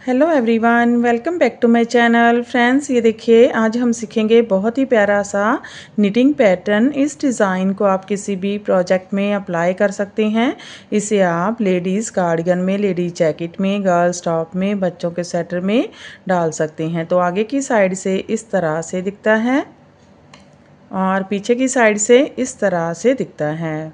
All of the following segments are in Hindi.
Hello everyone, welcome back to my channel. Friends, ये देखिए आज हम सीखेंगे बहुत ही प्यारा सा निटिंग पैटर्न। इस डिज़ाइन को आप किसी भी प्रोजेक्ट में अप्लाई कर सकते हैं। इसे आप लेडीज़ कार्डिगन में, लेडीज जैकेट में, गर्ल्स टॉप में, बच्चों के स्वेटर में डाल सकते हैं। तो आगे की साइड से इस तरह से दिखता है और पीछे की साइड से इस तरह से दिखता है।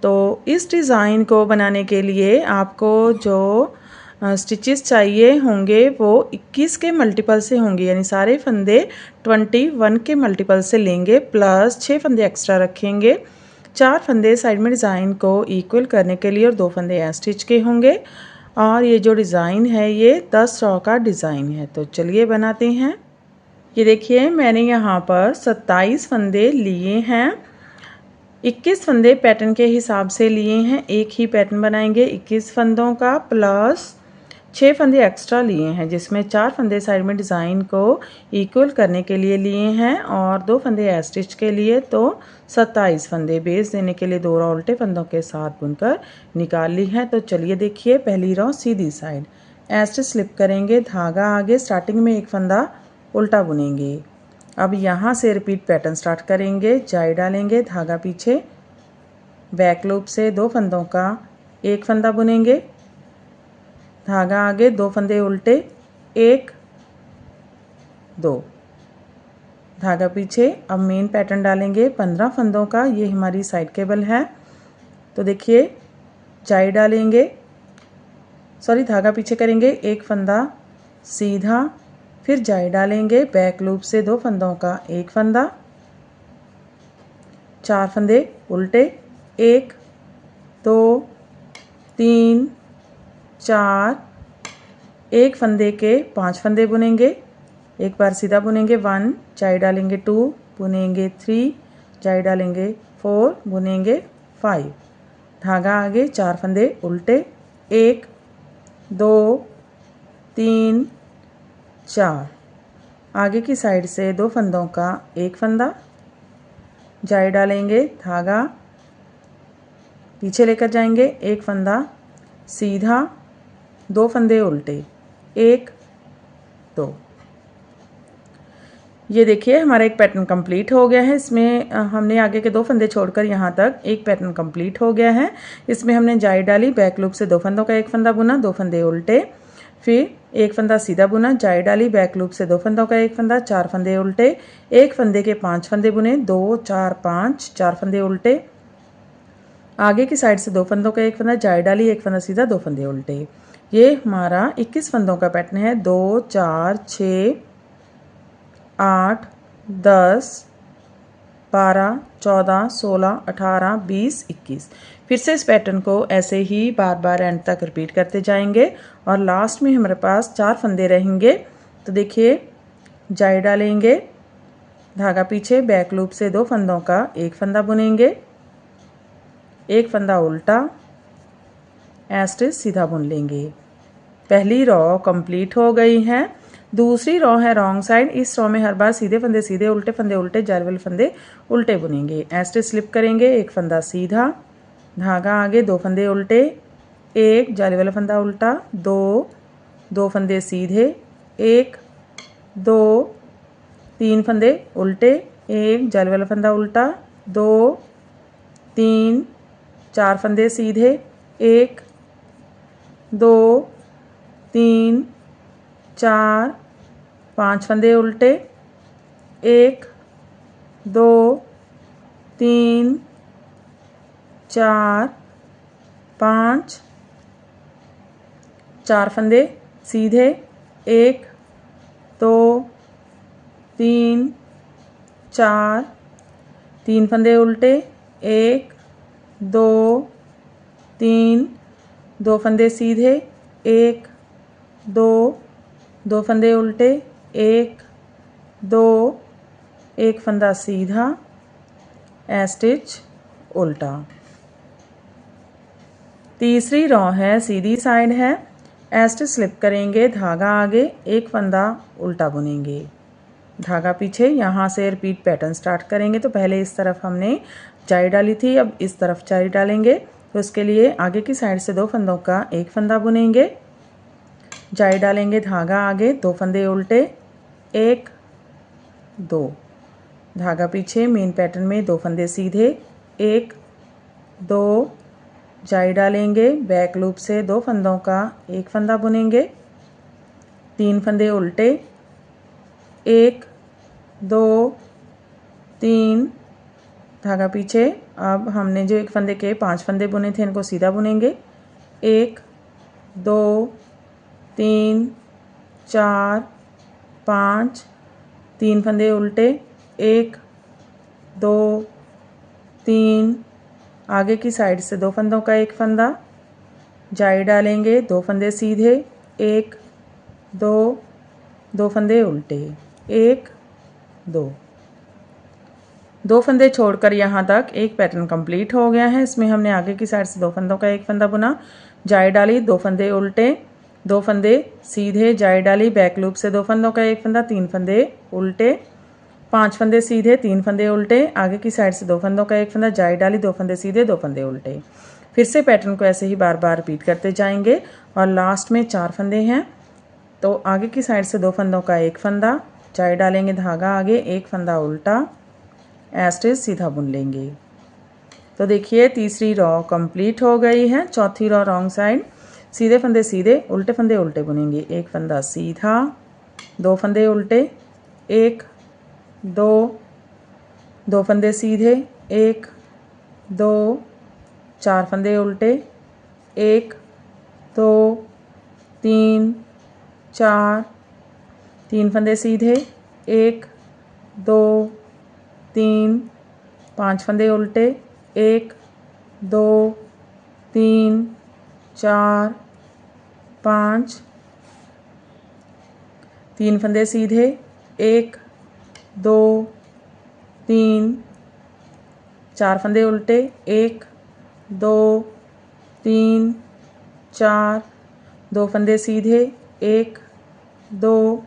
तो इस डिज़ाइन को बनाने के लिए आपको जो स्टिचेस चाहिए होंगे वो 21 के मल्टीपल से होंगे, यानी सारे फंदे 21 के मल्टीपल से लेंगे, प्लस 6 फंदे एक्स्ट्रा रखेंगे। 4 फंदे साइड में डिज़ाइन को इक्वल करने के लिए और 2 फंदे स्टिच के होंगे। और ये जो डिज़ाइन है ये 10 रॉ का डिज़ाइन है। तो चलिए बनाते हैं। ये देखिए मैंने यहाँ पर 27 फंदे लिए हैं। 21 फंदे पैटर्न के हिसाब से लिए हैं। एक ही पैटर्न बनाएंगे 21 फंदों का, प्लस 6 फंदे एक्स्ट्रा लिए हैं, जिसमें 4 फंदे साइड में डिज़ाइन को इक्वल करने के लिए लिए हैं और 2 फंदे स्टिच के लिए। तो 27 फंदे बेस देने के लिए 2 रॉ उल्टे फंदों के साथ बुनकर निकाल ली है। तो चलिए देखिए, पहली रॉ सीधी साइड स्टिच स्लिप करेंगे, धागा आगे, स्टार्टिंग में एक फंदा उल्टा बुनेंगे। अब यहाँ से रिपीट पैटर्न स्टार्ट करेंगे। जाई डालेंगे, धागा पीछे, बैक लूप से 2 फंदों का एक फंदा बुनेंगे, धागा आगे, 2 फंदे उल्टे, 1 2, धागा पीछे। अब मेन पैटर्न डालेंगे 15 फंदों का। ये हमारी साइड केबल है। तो देखिए, जाई डालेंगे, धागा पीछे करेंगे, एक फंदा सीधा, फिर जाई डालेंगे, बैक लूप से 2 फंदों का एक फंदा, 4 फंदे उल्टे, 1 2 3 4, एक फंदे के 5 फंदे बुनेंगे, एक बार सीधा बुनेंगे 1, जाई डालेंगे 2, बुनेंगे 3, जाई डालेंगे 4, बुनेंगे 5, धागा आगे, 4 फंदे उल्टे, 1 2 3 4, आगे की साइड से 2 फंदों का एक फंदा, जाई डालेंगे, धागा पीछे लेकर जाएंगे, एक फंदा सीधा, 2 फंदे उल्टे, 1 2। ये देखिए हमारा एक पैटर्न कंप्लीट हो गया है। इसमें हमने आगे के 2 फंदे छोड़कर यहाँ तक एक पैटर्न कंप्लीट हो गया है। इसमें हमने जाई डाली, बैक लूप से 2 फंदों का एक फंदा बुना, 2 फंदे उल्टे, फिर एक फंदा सीधा बुना, जाई डाली, बैक लूप से 2 फंदों का एक फंदा, 4 फंदे उल्टे, एक फंदे के 5 फंदे बुने, 2 4 5, 4 फंदे उल्टे, आगे की साइड से 2 फंदों का एक फंदा, जाई डाली, एक फंदा सीधा, 2 फंदे उल्टे। ये हमारा 21 फंदों का पैटर्न है। 2 4 6 8 10 12 14 16 18 20 21। फिर से इस पैटर्न को ऐसे ही बार बार एंड तक रिपीट करते जाएंगे और लास्ट में हमारे पास 4 फंदे रहेंगे। तो देखिए, जाई डालेंगे, धागा पीछे, बैक लूप से 2 फंदों का एक फंदा बुनेंगे, एक फंदा उल्टा, स्टिच सीधा बुन लेंगे। पहली रॉ कंप्लीट हो गई है। दूसरी रॉ है रॉन्ग साइड। इस रॉ में हर बार सीधे फंदे सीधे, उल्टे फंदे उल्टे, जाली वाले फंदे उल्टे बुनेंगे। स्टिच स्लिप करेंगे, एक फंदा सीधा, धागा आगे, 2 फंदे उल्टे, 1 जाली वाला फंदा उल्टा, 2 फंदे सीधे, 1 2 3 फंदे उल्टे, 1 जाली वाला फंदा उल्टा, 2 3 4 फंदे सीधे, 1 2 3 4 5 फंदे उल्टे, 1 2 3 4 5, 4 फंदे सीधे, 1 2 3 4, 3 फंदे उल्टे, 1 2 3, 2 फंदे सीधे, 1 2 फंदे उल्टे, 1 2, एक फंदा सीधा, स्टिच उल्टा। तीसरी रॉ है सीधी साइड है। स्टिच स्लिप करेंगे, धागा आगे, एक फंदा उल्टा बुनेंगे, धागा पीछे। यहाँ से रिपीट पैटर्न स्टार्ट करेंगे। तो पहले इस तरफ हमने जाई डाली थी, अब इस तरफ जाई डालेंगे, तो उसके लिए आगे की साइड से 2 फंदों का एक फंदा बुनेंगे, जाई डालेंगे, धागा आगे, 2 फंदे उल्टे, 1 2, धागा पीछे, मेन पैटर्न में 2 फंदे सीधे, 1 2, जाई डालेंगे, बैक लूप से 2 फंदों का एक फंदा बुनेंगे, 3 फंदे उल्टे, 1 2 3, धागा पीछे। अब हमने जो एक फंदे के 5 फंदे बुने थे इनको सीधा बुनेंगे, 1 2 3 4 5, 3 फंदे उल्टे, 1 2 3, आगे की साइड से 2 फंदों का एक फंदा, जाई डालेंगे, 2 फंदे सीधे, 1 2, 2 फंदे उल्टे, 1 2, 2 फंदे छोड़कर यहाँ तक एक पैटर्न कंप्लीट हो गया है। इसमें हमने आगे की साइड से 2 फंदों का एक फंदा बुना, जाई डाली, 2 फंदे उल्टे, 2 फंदे सीधे, जाई डाली, बैक लूप से 2 फंदों का एक फंदा, 3 फंदे उल्टे, 5 फंदे सीधे, 3 फंदे उल्टे, आगे की साइड से 2 फंदों का एक फंदा, जाई डाली, 2 फंदे सीधे, 2 फंदे उल्टे। फिर से पैटर्न को ऐसे ही बार बार रिपीट करते जाएंगे और लास्ट में 4 फंदे हैं तो आगे की साइड से 2 फंदों का एक फंदा, जाई डालेंगे, धागा आगे, एक फंदा उल्टा, एस्टिच सीधा बुन लेंगे। तो देखिए तीसरी रॉ कंप्लीट हो गई है। चौथी रॉ रॉन्ग साइड, सीधे फंदे सीधे, उल्टे फंदे उल्टे बुनेंगे, एक फंदा सीधा, 2 फंदे उल्टे, 1 2, 2 फंदे सीधे, 1 2, 4 फंदे उल्टे, 1 2 3 4, 3 फंदे सीधे, 1 2 3, 5 फंदे उल्टे, 1 2 3 4 5, 3 फंदे सीधे, 1 2 3, 4 फंदे उल्टे, 1 2 3 4, 2 फंदे सीधे, 1 2,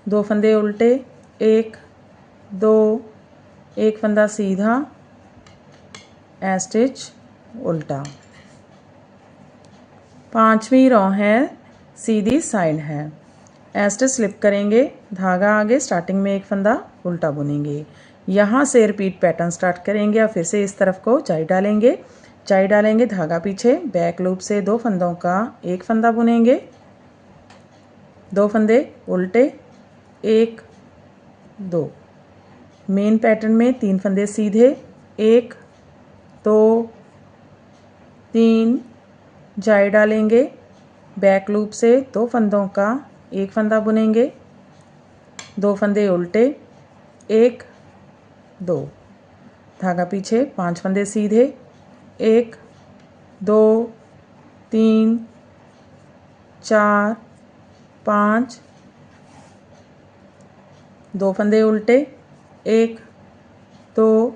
2 फंदे उल्टे, 1 2, एक फंदा सीधा, स्टिच उल्टा। पांचवी रॉ है सीधी साइड है, स्टिच स्लिप करेंगे, धागा आगे, स्टार्टिंग में एक फंदा उल्टा बुनेंगे। यहाँ से रिपीट पैटर्न स्टार्ट करेंगे और फिर से इस तरफ को जाई डालेंगे, जाई डालेंगे, धागा पीछे, बैक लूप से 2 फंदों का एक फंदा बुनेंगे, 2 फंदे उल्टे, 1 2, मेन पैटर्न में 3 फंदे सीधे, 1 2 3, जाई डालेंगे, बैक लूप से 2 फंदों का एक फंदा बुनेंगे, 2 फंदे उल्टे, 1 2, धागा पीछे, 5 फंदे सीधे, 1 2 3 4 5, 2 फंदे उल्टे, 1 2,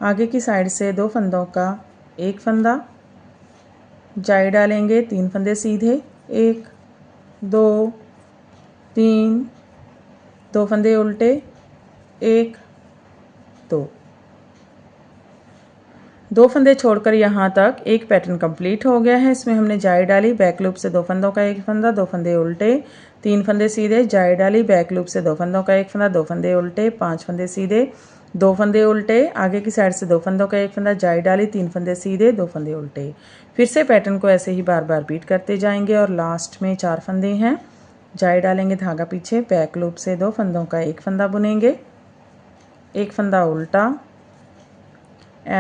आगे की साइड से 2 फंदों का एक फंदा, जाई डालेंगे, 3 फंदे सीधे, 1 2 3, 2 फंदे उल्टे, 1 2, 2 फंदे छोड़कर यहाँ तक एक पैटर्न कंप्लीट हो गया है। इसमें हमने जाई डाली, बैक लूप से 2 फंदों का एक फंदा, 2 फंदे उल्टे, 3 फंदे सीधे, जाई डाली, बैक लूप से 2 फंदों का एक फंदा, 2 फंदे उल्टे, 5 फंदे सीधे, 2 फंदे उल्टे, आगे की साइड से 2 फंदों का एक फंदा, जाई डाली, 3 फंदे सीधे, 2 फंदे उल्टे। फिर से पैटर्न को ऐसे ही बार बार रिपीट करते जाएंगे और लास्ट में 4 फंदे हैं, जाई डालेंगे, धागा पीछे, बैक लूप से 2 फंदों का एक फंदा बुनेंगे, एक फंदा उल्टा,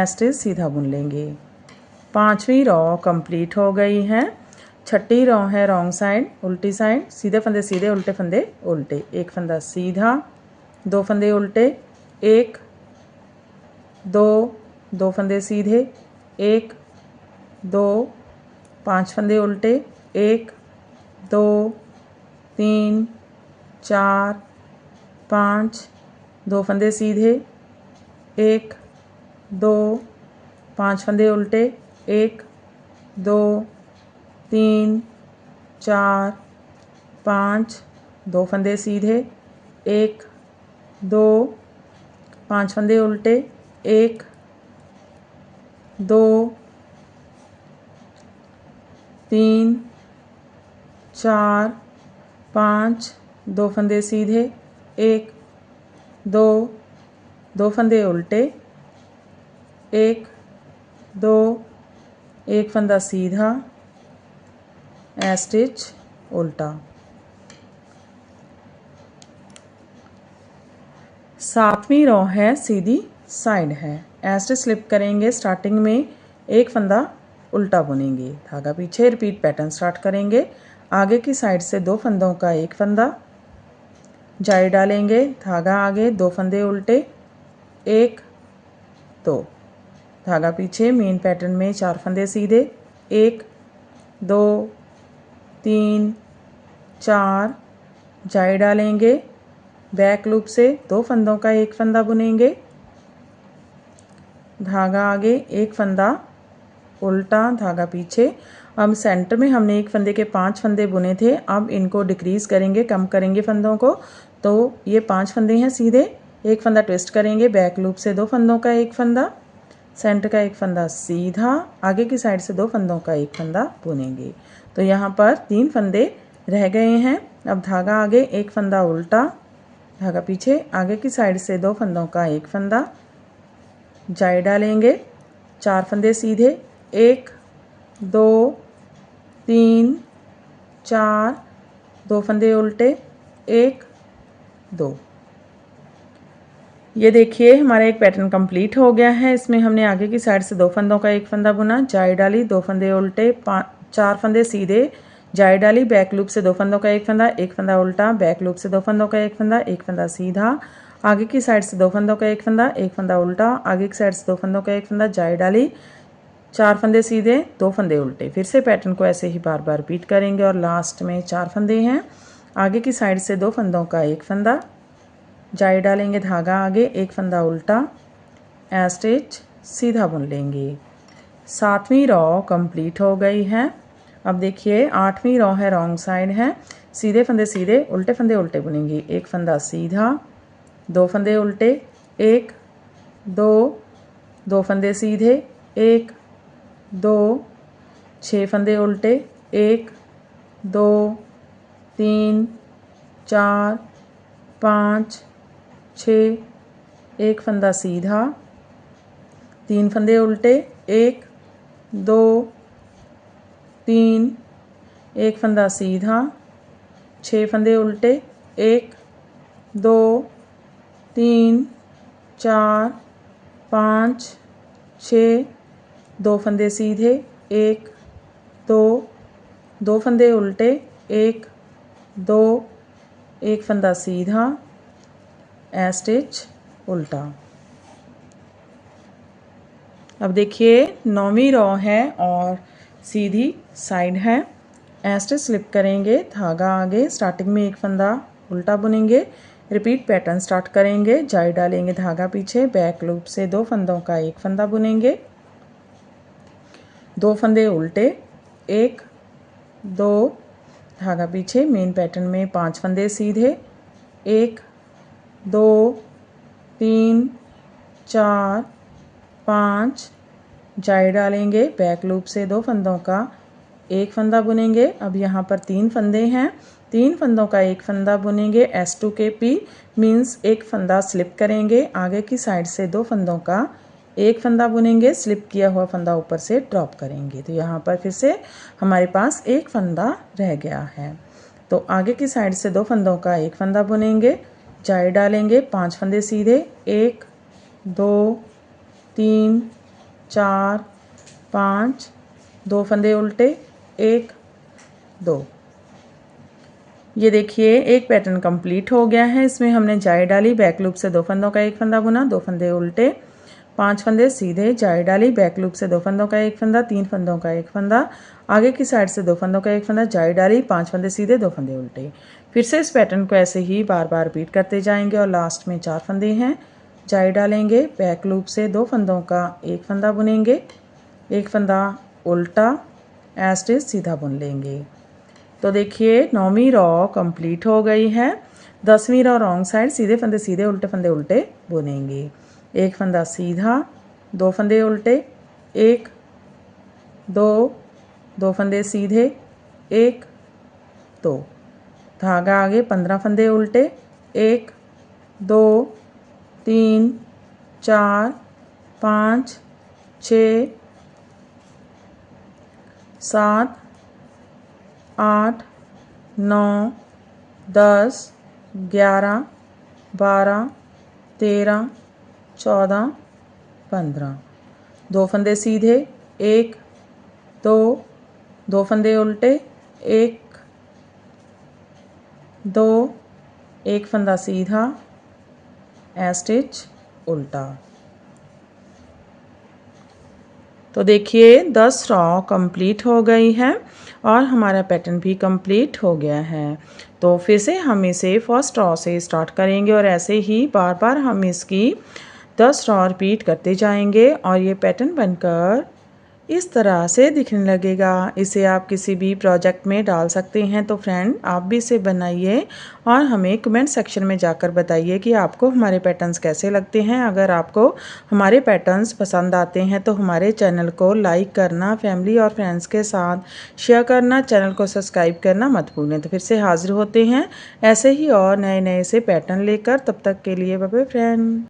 स्टिच सीधा बुन लेंगे। पांचवी रॉ कंप्लीट हो गई है। छठी रॉ है रॉन्ग साइड, उल्टी साइड, सीधे फंदे सीधे, उल्टे फंदे उल्टे, एक फंदा सीधा, 2 फंदे उल्टे, 1 2, 2 फंदे सीधे, 1 2, 5 फंदे उल्टे, 1 2 3 4 5, 2 फंदे सीधे, 1 2, 5 फंदे उल्टे, 1 2 3 4 5, 2 फंदे सीधे, 1 2, 5 फंदे उल्टे, 1 2 4 5, 2 फंदे सीधे, 1 2, 2 फंदे उल्टे, 1 2, 1 फंदा सीधा, ए स्टिच उल्टा। 7वीं रो है, सीधी साइड है। ए स्टिच स्लिप करेंगे, स्टार्टिंग में एक फंदा उल्टा बुनेंगे, धागा पीछे, रिपीट पैटर्न स्टार्ट करेंगे। आगे की साइड से 2 फंदों का एक फंदा, जाई डालेंगे, धागा आगे, 2 फंदे उल्टे, 1 2, धागा पीछे, मेन पैटर्न में 4 फंदे सीधे, 1 2 3 4, जाई डालेंगे, बैक लूप से 2 फंदों का एक फंदा बुनेंगे, धागा आगे, एक फंदा उल्टा, धागा पीछे। अब सेंटर में हमने एक फंदे के 5 फंदे बुने थे, अब इनको डिक्रीज़ करेंगे, कम करेंगे फंदों को। तो ये 5 फंदे हैं सीधे, एक फंदा ट्विस्ट करेंगे, बैक लूप से 2 फंदों का एक फंदा, सेंटर का एक फंदा सीधा, आगे की साइड से 2 फंदों का एक फंदा बुनेंगे। तो यहाँ पर 3 फंदे रह गए हैं। अब धागा आगे, एक फंदा उल्टा, धागा पीछे, आगे की साइड से 2 फंदों का एक फंदा, जाई डालेंगे, 4 फंदे सीधे, 1 2 3 4, 2 फंदे उल्टे, 1 2। ये देखिए हमारा एक पैटर्न कंप्लीट हो गया है। इसमें हमने आगे की साइड से 2 फंदों का एक फंदा बुना, जाई डाली, 2 फंदे उल्टे, 4 फंदे सीधे, जाई डाली, बैक लूप से 2 फंदों का एक फंदा उल्टा, बैक लूप से 2 फंदों का एक फंदा सीधा, आगे की साइड से 2 फंदों का एक फंदा उल्टा, आगे की साइड से 2 फंदों का एक फंदा, जाई डाली, 4 फंदे सीधे, 2 फंदे उल्टे। फिर से पैटर्न को ऐसे ही बार बार रिपीट करेंगे और लास्ट में 4 फंदे हैं, आगे की साइड से 2 फंदों का एक फंदा, जाई डालेंगे, धागा आगे, एक फंदा उल्टा, ए स्टिच सीधा बुन लेंगे। 7वीं रो कंप्लीट हो गई है। अब देखिए 8वीं रो है, रॉन्ग साइड है, सीधे फंदे सीधे, उल्टे फंदे उल्टे बुनेंगे, एक फंदा सीधा, 2 फंदे उल्टे, 1 2, 2 फंदे सीधे, 1 2, 6 फंदे उल्टे, 1 2 3 4 5 6, एक फंदा सीधा, 3 फंदे उल्टे, 1 2 3, एक फंदा सीधा, 6 फंदे उल्टे, 1 2 3 4 5 6, 2 फंदे सीधे, 1 2, 2 फंदे उल्टे, 1 2, एक फंदा सीधा, ए स्टिच उल्टा। अब देखिए 9वीं रो है और सीधी साइड है। ए स्टिच स्लिप करेंगे, धागा आगे, स्टार्टिंग में एक फंदा उल्टा बुनेंगे, रिपीट पैटर्न स्टार्ट करेंगे, जाई डालेंगे, धागा पीछे, बैक लूप से 2 फंदों का एक फंदा बुनेंगे, 2 फंदे उल्टे, 1 2, धागा पीछे, मेन पैटर्न में 5 फंदे सीधे, 1 2 3 4 5, जाई डालेंगे, बैक लूप से 2 फंदों का एक फंदा बुनेंगे। अब यहाँ पर 3 फंदे हैं, 3 फंदों का एक फंदा बुनेंगे, S2 के P मीन्स एक फंदा स्लिप करेंगे, आगे की साइड से 2 फंदों का एक फंदा बुनेंगे, स्लिप किया हुआ फंदा ऊपर से ड्रॉप करेंगे। तो यहाँ पर फिर से हमारे पास एक फंदा रह गया है। तो आगे की साइड से 2 फंदों का एक फंदा बुनेंगे, जाई डालेंगे, 5 फंदे सीधे, 1 2 3 4 5, 2 फंदे उल्टे, 1 2। ये देखिए एक पैटर्न कंप्लीट हो गया है। इसमें हमने जाई डाली, बैक लूप से 2 फंदों का एक फंदा बुना, 2 फंदे उल्टे, 5 फंदे सीधे, जाई डाली, बैक लूप से 2 फंदों का एक फंदा, 3 फंदों का एक फंदा, आगे की साइड से 2 फंदों का एक फंदा, जाई डाली, 5 फंदे सीधे, 2 फंदे उल्टे। फिर से इस पैटर्न को ऐसे ही बार बार रिपीट करते जाएंगे और लास्ट में 4 फंदे हैं, जाई डालेंगे, बैक लूप से 2 फंदों का एक फंदा बुनेंगे, एक फंदा उल्टा, ए स्टिच सीधा बुन लेंगे। तो देखिए 9वीं रो कंप्लीट हो गई है। 10वीं रो रॉन्ग साइड, सीधे फंदे सीधे, उल्टे फंदे उल्टे बुनेंगे, एक फंदा सीधा, 2 फंदे उल्टे, 1 2, 2 फंदे सीधे, 1 2, धागा आगे 15 फंदे उल्टे, 1 2 3 4 5 6 7 8 9 10 11 12 13 14 15, 2 फंदे सीधे, 1 2 2 फंदे उल्टे, 1 2 1 फंदा सीधा, स्टिच उल्टा। तो देखिए 10 रॉ कंप्लीट हो गई है और हमारा पैटर्न भी कंप्लीट हो गया है। तो फिर से हम इसे फर्स्ट रॉ से स्टार्ट करेंगे और ऐसे ही बार बार हम इसकी 10 रॉ रिपीट करते जाएंगे और ये पैटर्न बनकर इस तरह से दिखने लगेगा। इसे आप किसी भी प्रोजेक्ट में डाल सकते हैं। तो फ्रेंड आप भी इसे बनाइए और हमें कमेंट सेक्शन में जाकर बताइए कि आपको हमारे पैटर्न्स कैसे लगते हैं। अगर आपको हमारे पैटर्न्स पसंद आते हैं तो हमारे चैनल को लाइक करना, फैमिली और फ्रेंड्स के साथ शेयर करना, चैनल को सब्सक्राइब करना मत भूलें। तो फिर से हाजिर होते हैं ऐसे ही और नए नए से पैटर्न लेकर। तब तक के लिए बाय बाय फ्रेंड।